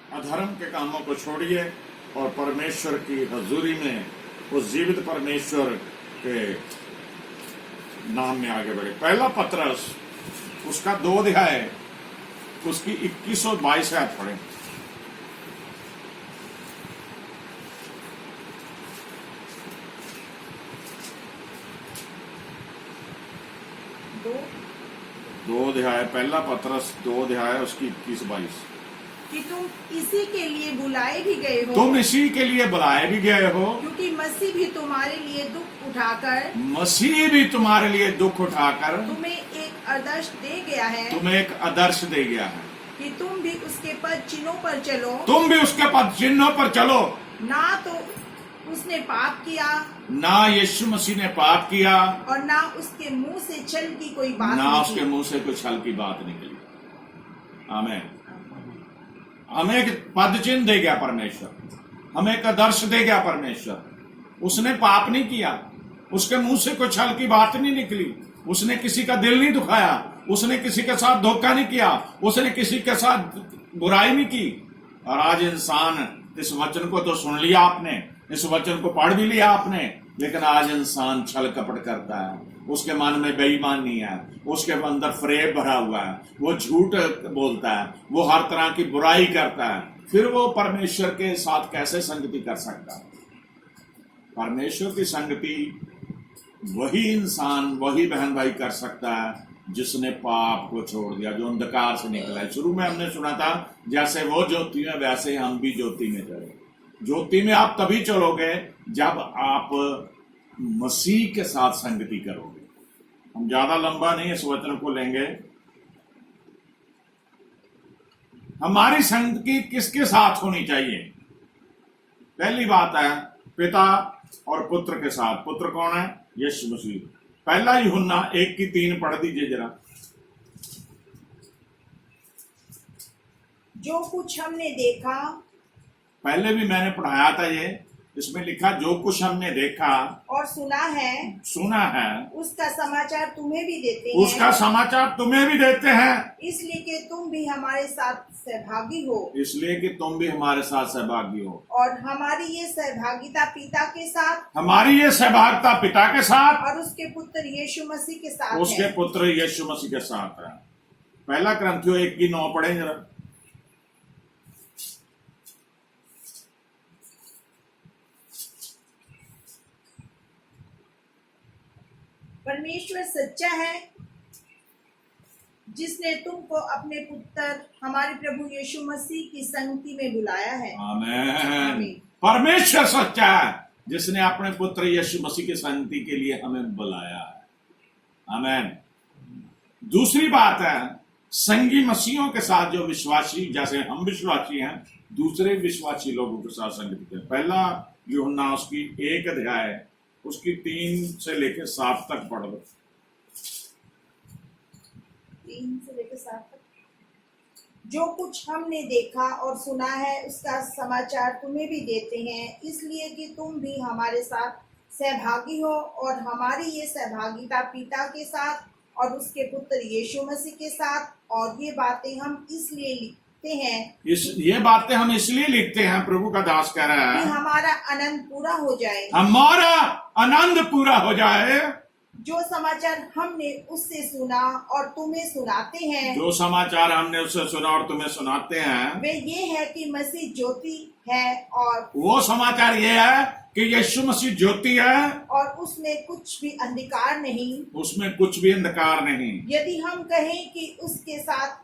अधर्म के कामों को छोड़िए और परमेश्वर की हजूरी में उस जीवित परमेश्वर के नाम में आगे बढ़े। पहला पत्रस उसका 2 अध्याय उसकी 21 और 22 आयत पढ़े। दो अध्याय, पहला पत्रस 2 अध्याय उसकी 21-22। कि तुम इसी के लिए बुलाए भी गए हो, तुम इसी के लिए बुलाए भी गए हो, क्योंकि मसीह भी तुम्हारे लिए दुख उठाकर तुम्हें एक आदर्श दे गया है, तुम्हें एक आदर्श दे गया है कि तुम भी उसके पद चिन्हों पर चलो, तुम भी उसके पद चिन्हों पर चलो। ना तो उसने पाप किया, ना यीशु मसीह ने पाप किया, और ना उसके मुंह से छल की कोई बात ना उसके निकली। मुंह से कोई छल की बात निकली। आमीन। हमें एक पद चिन्ह दे गया परमेश्वर, हमें एक आदर्श दे गया परमेश्वर। उसने पाप नहीं किया, उसके मुंह से कोई छल की बात नहीं निकली, उसने किसी का दिल नहीं दुखाया, उसने किसी के साथ धोखा नहीं किया, उसने किसी के साथ बुराई नहीं की। और आज इंसान, इस वचन को तो सुन लिया आपने, इस वचन को पढ़ भी लिया आपने, लेकिन आज इंसान छल कपट करता है, उसके मन में बेईमानी है, उसके अंदर फरेब भरा हुआ है, वो झूठ बोलता है, वो हर तरह की बुराई करता है। फिर वो परमेश्वर के साथ कैसे संगति कर सकता है? परमेश्वर की संगति वही इंसान, वही बहन भाई कर सकता है जिसने पाप को छोड़ दिया, जो अंधकार से निकला है। शुरू में हमने सुना था जैसे वो ज्योति में वैसे हम भी ज्योति में चले। ज्योति में आप तभी चलोगे जब आप मसीह के साथ संगति करोगे। हम ज्यादा लंबा नहीं इस वचन को लेंगे। हमारी संगति किसके साथ होनी चाहिए? पहली बात है पिता और पुत्र के साथ। पुत्र कौन है? यीशु मसीह। पहला यूहन्ना 1:3 पढ़ दीजिए जरा। जो कुछ हमने देखा, पहले भी मैंने पढ़ाया था ये, इसमें लिखा जो कुछ हमने देखा और सुना है, उसका समाचार तुम्हें भी देते हैं, उसका समाचार तुम्हें भी देते हैं, इसलिए कि तुम भी हमारे साथ सहभागी हो, इसलिए कि तुम भी हमारे साथ सहभागी हो। और हमारी ये सहभागिता पिता के साथ, हमारी ये सहभागिता पिता के साथ और उसके पुत्र यीशु मसीह के साथ उसके है। पुत्र यीशु मसीह के साथ है। पहला क्रंथियों 1:9 पढ़े जरा। परमेश्वर सच्चा है, जिसने तुमको अपने पुत्र हमारे प्रभु यीशु मसीह की संगति में बुलाया है। आमीन। परमेश्वर सच्चा है, जिसने अपने पुत्र यीशु मसीह की संगति के लिए हमें बुलाया है। आमीन। दूसरी बात है संगी मसीहों के साथ जो विश्वासी, जैसे हम विश्वासी हैं, दूसरे विश्वासी लोगों के साथ संगति करें। पहला यूहन्ना उसकी 1 अध्याय उसकी 3 से लेकर 7 तक पढ़ लो। 3 से लेकर 7 तक। जो कुछ हमने देखा और सुना है, उसका समाचार तुम्हें भी देते हैं, इसलिए कि तुम भी हमारे साथ सहभागी हो, और हमारी ये सहभागिता पिता के साथ और उसके पुत्र यीशु मसीह के साथ। और ये बातें हम इसलिए लिखते हैं, ये बातें हम इसलिए लिखते हैं, प्रभु का दास कह रहा है, कि हमारा आनंद पूरा हो जाए। हमारा आनंद पूरा हो जाए। जो समाचार हमने उससे सुना और तुम्हें सुनाते हैं, जो समाचार हमने उससे सुना और तुम्हें सुनाते हैं, वे ये है कि मसीह ज्योति है, और वो समाचार ये है कि यीशु मसीह ज्योति है और उसमें कुछ भी अंधकार नहीं। उसमें कुछ भी अंधकार नहीं। यदि हम कहें कि उसके साथ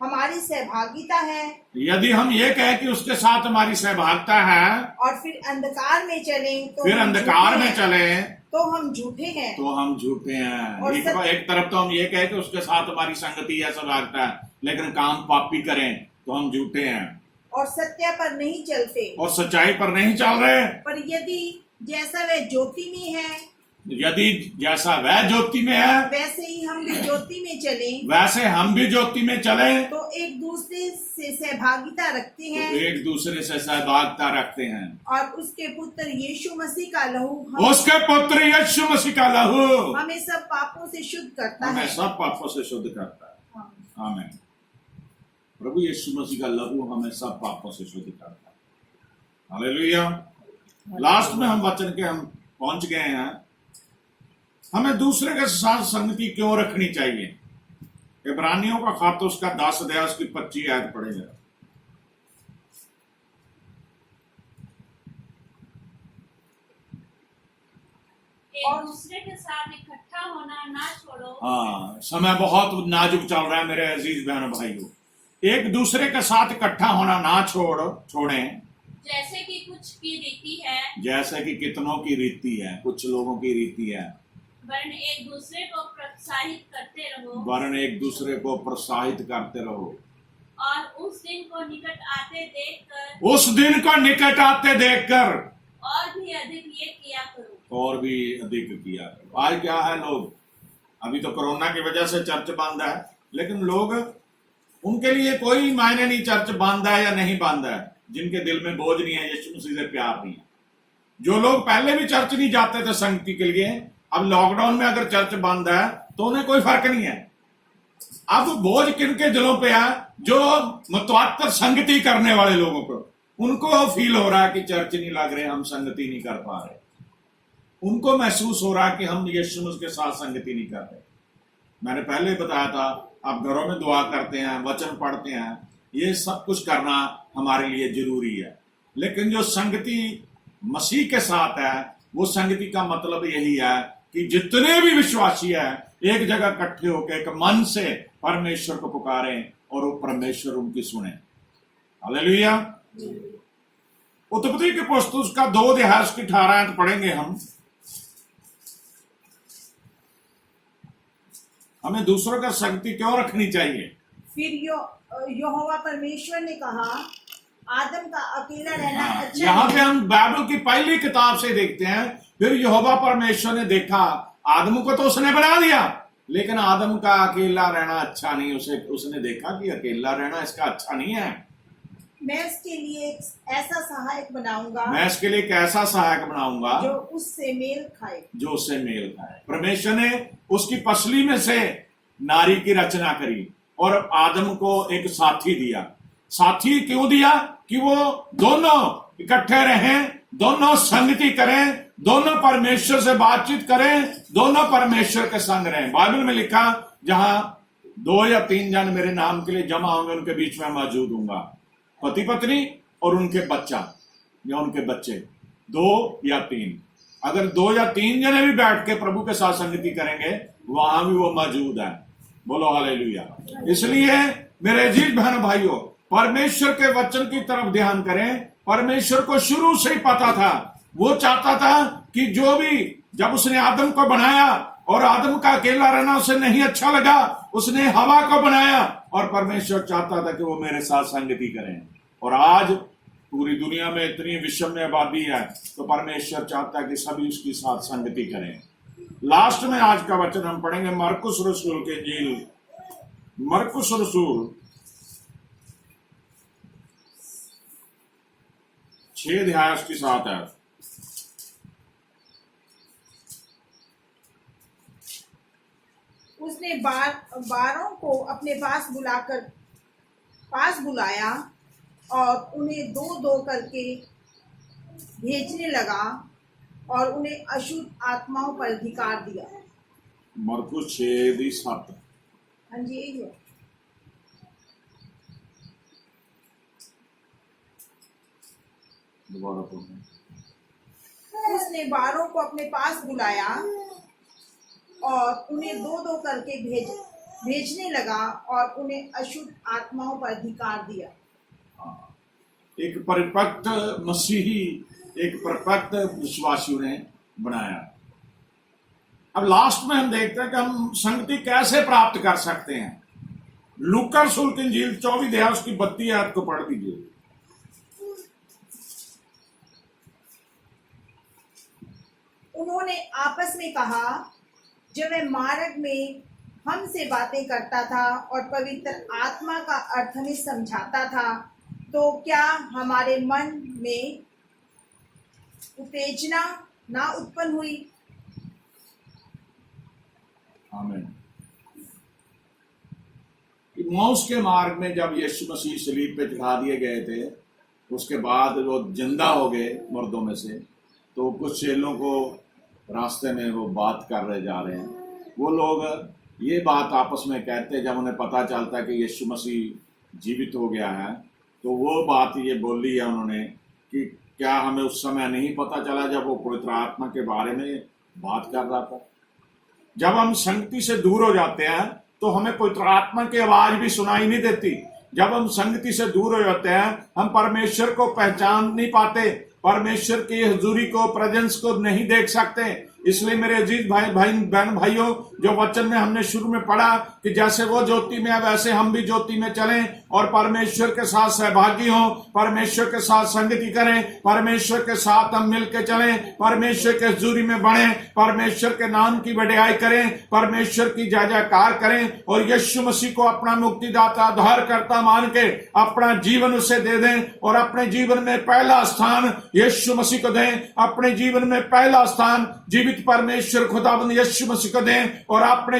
हमारी सहभागिता है, यदि हम ये कहें कि उसके साथ हमारी सहभागिता है, और फिर अंधकार में चलें, तो फिर हम अंधकार झूठे में हैं। चले तो हम झूठे हैं। तो हम झूठे हैं। और एक तरफ तो हम ये कहें कि उसके साथ हमारी संगति है, सहभागिता है, लेकिन काम पापी करें तो हम झूठे हैं और सत्य पर नहीं चलते, और सच्चाई पर नहीं चल रहे। पर यदि जैसा वह ज्योति में है, यदि जैसा वह ज्योति में है, वैसे ही हम भी ज्योति में चलें, वैसे हम भी ज्योति में चले, तो एक दूसरे से सहभागिता रखते हैं, तो एक दूसरे से सहभागिता रखते हैं। और उसके पुत्र यीशु मसीह का लहू उसके पुत्र यीशु मसीह का लहू हमें सब पापों से शुद्ध करता हमें है। सब पापों से शुद्ध करता है। हाँ। आमीन। प्रभु यीशु मसीह का लहू हमें सब पापों से शुद्ध करता है। हालेलुया। लास्ट में हम वचन के हम पहुंच गए हैं। हमें दूसरे के साथ संगति क्यों रखनी चाहिए? इब्रानियों का खात उसका 10 अध्याय उसकी 25 आयत पढ़ेगा। एक दूसरे के साथ इकट्ठा होना ना छोड़ो। हाँ, समय बहुत नाजुक चल रहा है मेरे अजीज बहन भाइयों। एक दूसरे के साथ इकट्ठा होना ना छोड़ें, जैसे कि कुछ की रीति है, जैसे कि कितनों की रीति है, कुछ लोगों की रीति है, वरन एक दूसरे को प्रोत्साहित करते रहो, वरन एक दूसरे को प्रोत्साहित करते रहो, और उस दिन को निकट आते देखकर, उस दिन को निकट आते देखकर और भी अधिक ये किया करो। और भी अधिक किया करो। आज क्या है, लोग अभी तो कोरोना की वजह से चर्च बंद है, लेकिन लोग, उनके लिए कोई मायने नहीं चर्च बांधा है या नहीं बांधा है, जिनके दिल में बोझ नहीं है, यीशु मसीह से प्यार नहीं है। जो लोग पहले भी चर्च नहीं जाते थे संगति के लिए, अब लॉकडाउन में अगर चर्च बंद है तो उन्हें कोई फर्क नहीं है। अब बोझ किनके दिलों पे है? जो मतवातर संगति करने वाले लोगों को, उनको फील हो रहा है कि चर्च नहीं लग रहे, हम संगति नहीं कर पा रहे। उनको महसूस हो रहा है कि हम यीशु मसीह के साथ संगति नहीं कर रहे। मैंने पहले बताया था, आप घरों में दुआ करते हैं, वचन पढ़ते हैं, ये सब कुछ करना हमारे लिए जरूरी है, लेकिन जो संगति मसीह के साथ है, वो संगति का मतलब यही है कि जितने भी विश्वासी है एक जगह इकट्ठे होकर एक मन से परमेश्वर को पुकारें और वो परमेश्वर उनकी सुने। हालेलुया। उत्पत्ति के पुस्तक उसका 2 अध्याय की 18 आयत पढ़ेंगे हम। हमें दूसरों का संगति क्यों रखनी चाहिए? फिर यहोवा परमेश्वर ने कहा, आदम का अकेला रहना अच्छा यहाँ नहीं। पे हम बाइबल की पहली किताब से देखते हैं, फिर यहोवा परमेश्वर ने देखा, आदम को तो उसने बना दिया, लेकिन आदम का अकेला रहना अच्छा नहीं। उसने देखा कि अकेला रहना इसका अच्छा नहीं है। मैं इसके लिए एक ऐसा सहायक बनाऊंगा, मैं इसके लिए एक ऐसा सहायक बनाऊंगा जो उससे मेल खाए, जो उससे मेल खाए। परमेश्वर ने उसकी पसली में से नारी की रचना करी और आदम को एक साथी दिया। साथी क्यों दिया? कि वो दोनों इकट्ठे रहें, दोनों संगति करें, दोनों परमेश्वर से बातचीत करें, दोनों परमेश्वर के संग रहें। बाइबल में लिखा, जहां 2 या 3 जन मेरे नाम के लिए जमा होंगे, उनके बीच में मौजूद हूंगा। पति पत्नी और उनके बच्चा या उनके बच्चे, 2 या 3। अगर 2 या 3 जने भी बैठ के प्रभु के साथ संगति करेंगे, वहां भी वो मौजूद है। बोलो हालेलुया। इसलिए मेरे अजीज बहन भाइयों, परमेश्वर के वचन की तरफ ध्यान करें। परमेश्वर को शुरू से ही पता था, वो चाहता था कि जो भी, जब उसने आदम को बनाया और आदम का अकेला रहना उसे नहीं अच्छा लगा, उसने हवा को बनाया और परमेश्वर चाहता था कि वो मेरे साथ संगति करें। और आज पूरी दुनिया में इतनी विषम में आबादी है, तो परमेश्वर चाहता है कि सभी उसके साथ संगति करें। लास्ट में आज का वचन हम पढ़ेंगे मरकुस रसूल के इंजील, मरकुस रसूल 6 अध्याय की 7 है। उसने बारों को अपने पास बुलाया और उन्हें 2-2 करके भेजने लगा और उन्हें अशुद्ध आत्माओं पर अधिकार दिया। मरकुस 6:7। हाँ जी, यही है। दोबारा पढ़ें। उसने बारों को अपने पास बुलाया और उन्हें 2-2 करके भेजने लगा और उन्हें अशुद्ध आत्माओं पर अधिकार दिया। एक परिपक्व मसीही, एक परिपक्व विश्वासी ने बनाया। अब लास्ट में हम देखते हैं कि हम संगति कैसे प्राप्त कर सकते हैं। लूका रसूल की इंजील 24 अध्याय उसकी 32 आयत को पढ़ दीजिए। उन्होंने आपस में कहा, जब वह मार्ग में हमसे बातें करता था और पवित्र आत्मा का अर्थ हमें समझाता था, तो क्या हमारे मन में उत्तेजना ना उत्पन्न हुई? आमीन। मौत के मार्ग में जब यीशु मसीह सलीब पे चढ़ा दिए गए थे, उसके बाद वो जिंदा हो गए मुर्दों में से, तो कुछ चेलों को रास्ते में वो बात कर रहे जा रहे हैं। वो लोग ये बात आपस में कहते, जब उन्हें पता चलता कि यीशु मसीह जीवित हो गया है, तो वो बात ये बोली है उन्होंने कि क्या हमें उस समय नहीं पता चला जब वो पवित्र आत्मा के बारे में बात कर रहा था। जब हम संगति से दूर हो जाते हैं तो हमें पवित्र आत्मा की आवाज भी सुनाई नहीं देती। जब हम संगति से दूर हो जाते हैं, हम परमेश्वर को पहचान नहीं पाते, परमेश्वर की हजूरी को, प्रेजेंस को नहीं देख सकते। इसलिए मेरे अजीज भाई बहन भाइयों, जो वचन में हमने शुरू में पढ़ा कि जैसे वो ज्योति में है वैसे हम भी ज्योति में चलें और परमेश्वर के साथ सहभागी हों, परमेश्वर के साथ संगति करें, परमेश्वर के साथ हम मिलकर चलें, परमेश्वर के हजूरी में बढ़ें, परमेश्वर के नाम की बढ़ाई करें, परमेश्वर की जय जयकार करें और यीशु मसीह को अपना मुक्तिदाता, उद्धारकर्ता मान के अपना जीवन उसे दे दें और अपने जीवन में पहला स्थान यीशु मसीह को दें। अपने जीवन में पहला स्थान जीवित परमेश्वर खुदाबंद यीशु मसीह को दें और अपने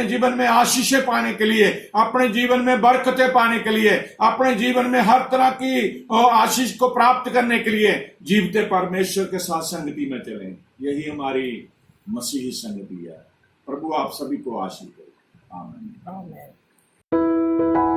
जीवन में आशीषें पाने के लिए, अपने जीवन में बरकतें पाने के लिए, अपने जीवन में हर तरह की आशीष को प्राप्त करने के लिए जीवते परमेश्वर के साथ संगति में चलें। यही हमारी मसीही संगति है। प्रभु आप सभी को आशीष दे। आमीन। आमीन।